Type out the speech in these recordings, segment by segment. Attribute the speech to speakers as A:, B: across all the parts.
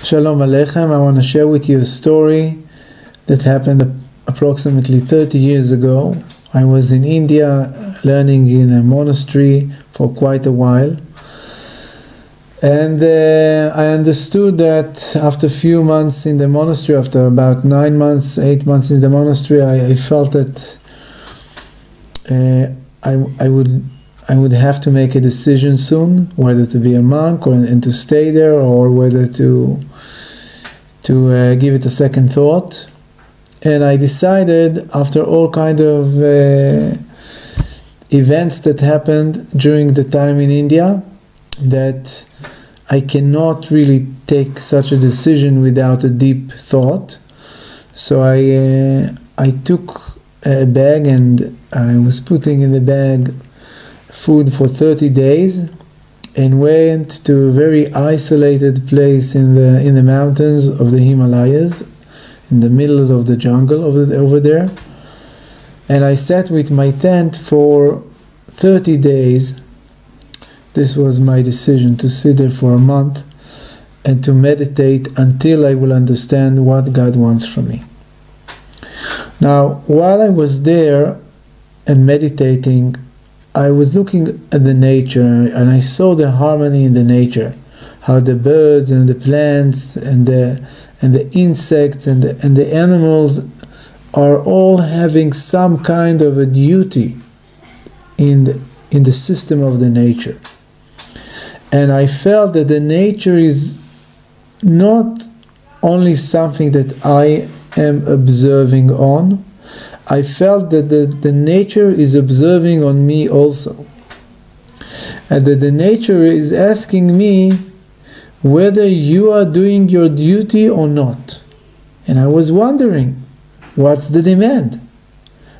A: Shalom Aleichem. I want to share with you a story that happened approximately 30 years ago. I was in India learning in a monastery for quite a while. And I understood that after a few months in the monastery, after about 9 months, 8 months in the monastery, I felt that I would have to make a decision soon, whether to be a monk and to stay there, or whether to give it a second thought. And I decided, after all kind of events that happened during the time in India, that I cannot really take such a decision without a deep thought. So I took a bag, and I was putting in the bag food for 30 days and went to a very isolated place in the mountains of the Himalayas, in the middle of the jungle over there. And I sat with my tent for 30 days. This was my decision, to sit there for a month and to meditate until I will understand what God wants from me. Now, while I was there and meditating, I was looking at the nature, and I saw the harmony in the nature, how the birds and the plants and the insects and the animals are all having some kind of a duty in the system of the nature. And I felt that the nature is not only something that I am observing on. I felt that the nature is observing on me also. And that the nature is asking me whether you are doing your duty or not. And I was wondering, what's the demand?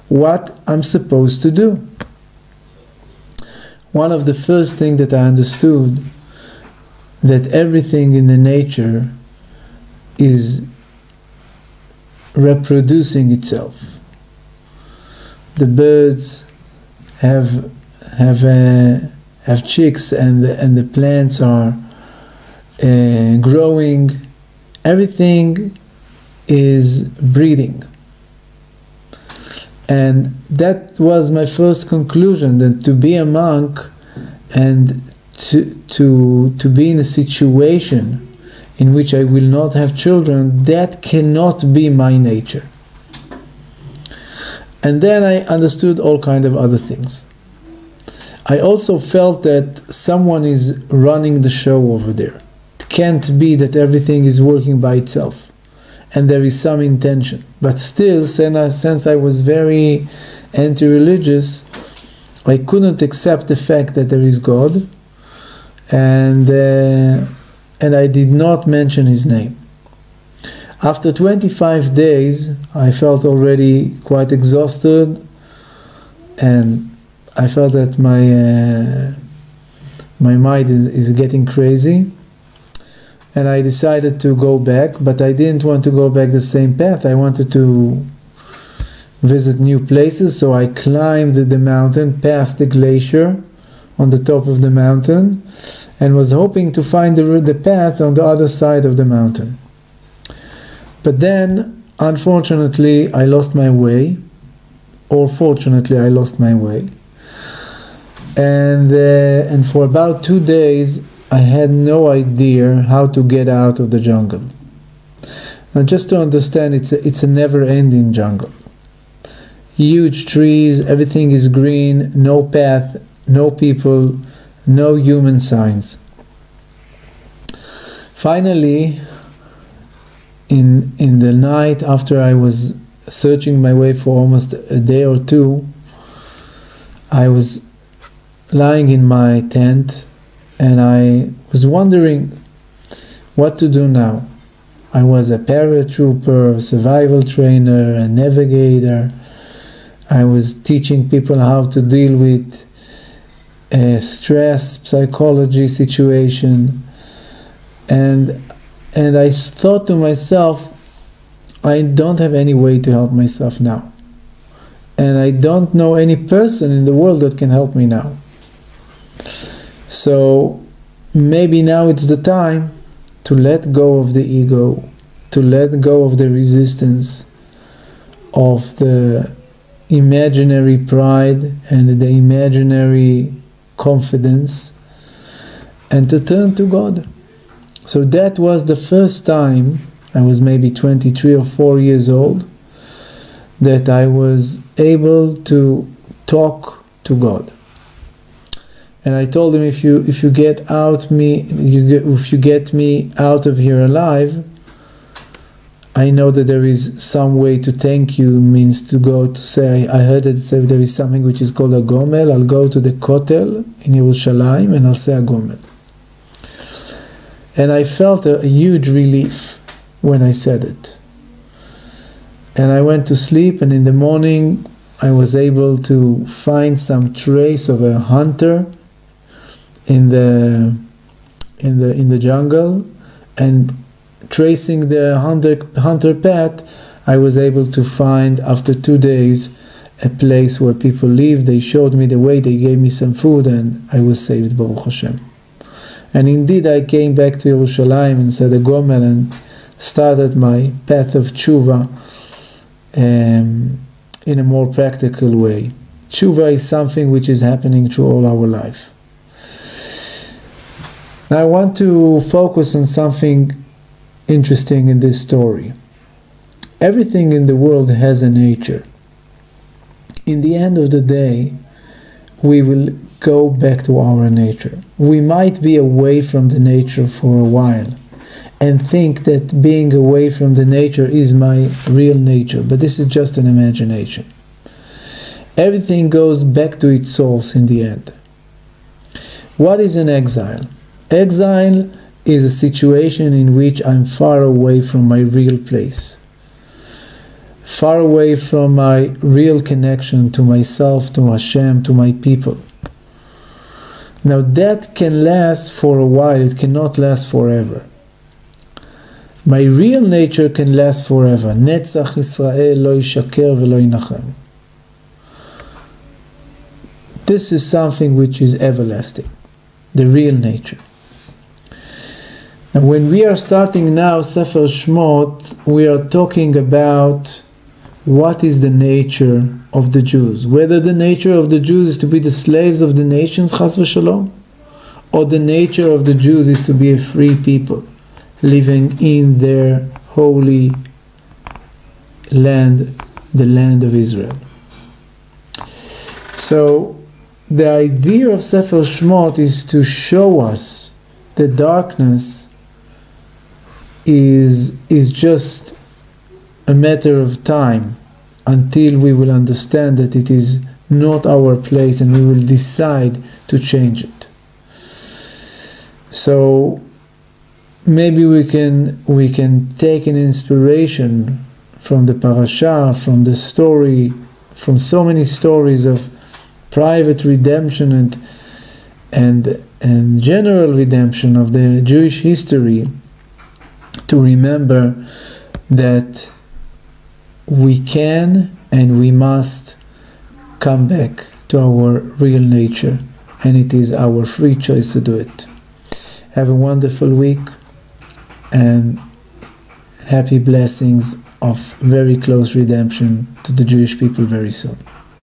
A: What I'm supposed to do? One of the first things that I understood, that everything in the nature is reproducing itself. The birds have chicks, and the plants are growing. Everything is breathing. And that was my first conclusion, that to be a monk and to be in a situation in which I will not have children, that cannot be my nature. And then I understood all kind of other things. I also felt that someone is running the show over there. It can't be that everything is working by itself, and there is some intention. But still, since I was very anti-religious, I couldn't accept the fact that there is God, and I did not mention His name. After 25 days, I felt already quite exhausted, and I felt that my mind is getting crazy, and I decided to go back, but I didn't want to go back the same path. I wanted to visit new places, so I climbed the mountain, past the glacier on the top of the mountain, and was hoping to find the path on the other side of the mountain. But then, unfortunately, I lost my way, or fortunately, I lost my way. And for about 2 days, I had no idea how to get out of the jungle. Now, just to understand, it's a never-ending jungle. Huge trees, everything is green, no path, no people, no human signs. Finally, in the night, after I was searching my way for almost a day or two, I was lying in my tent, and I was wondering what to do now. I was a paratrooper, a survival trainer, a navigator. I was teaching people how to deal with stress, psychology situation, and I thought to myself, I don't have any way to help myself now, and I don't know any person in the world that can help me now. So maybe now it's the time to let go of the ego, to let go of the resistance, of the imaginary pride and the imaginary confidence, and to turn to God. So that was the first time, I was maybe 23 or 4 years old, that I was able to talk to God. And I told him, if you get me out of here alive, I know that there is some way to thank you, means to go to say, I heard that there is something which is called a gomel. I'll go to the Kotel in Yerushalayim and I'll say a gomel. And I felt a huge relief when I said it. And I went to sleep, and in the morning I was able to find some trace of a hunter in the jungle, and tracing the hunter path, I was able to find, after 2 days, a place where people live. They showed me the way, they gave me some food, and I was saved, Baruch Hashem. And indeed, I came back to Yerushalayim and said a gomel and started my path of tshuva in a more practical way. Tshuva is something which is happening through all our life. Now I want to focus on something interesting in this story. Everything in the world has a nature. In the end of the day, we will go back to our nature. We might be away from the nature for a while and think that being away from the nature is my real nature, but this is just an imagination. Everything goes back to its source in the end. What is an exile? Exile is a situation in which I'm far away from my real place, far away from my real connection to myself, to Hashem, to my people. Now that can last for a while, it cannot last forever. My real nature can last forever. Netzach Yisrael lo yishaker velo yinachem. This is something which is everlasting, the real nature. And when we are starting now Sefer Shemot, we are talking about what is the nature of the Jews. Whether the nature of the Jews is to be the slaves of the nations, chas v'shalom, or the nature of the Jews is to be a free people, living in their holy land, the land of Israel. So the idea of Sefer Shemot is to show us that darkness is just a matter of time until we will understand that it is not our place and we will decide to change it. So maybe we can take an inspiration from the parasha, from the story, from so many stories of private redemption and general redemption of the Jewish history, to remember that we can and we must come back to our real nature, and it is our free choice to do it. Have a wonderful week and happy blessings of very close redemption to the Jewish people very soon.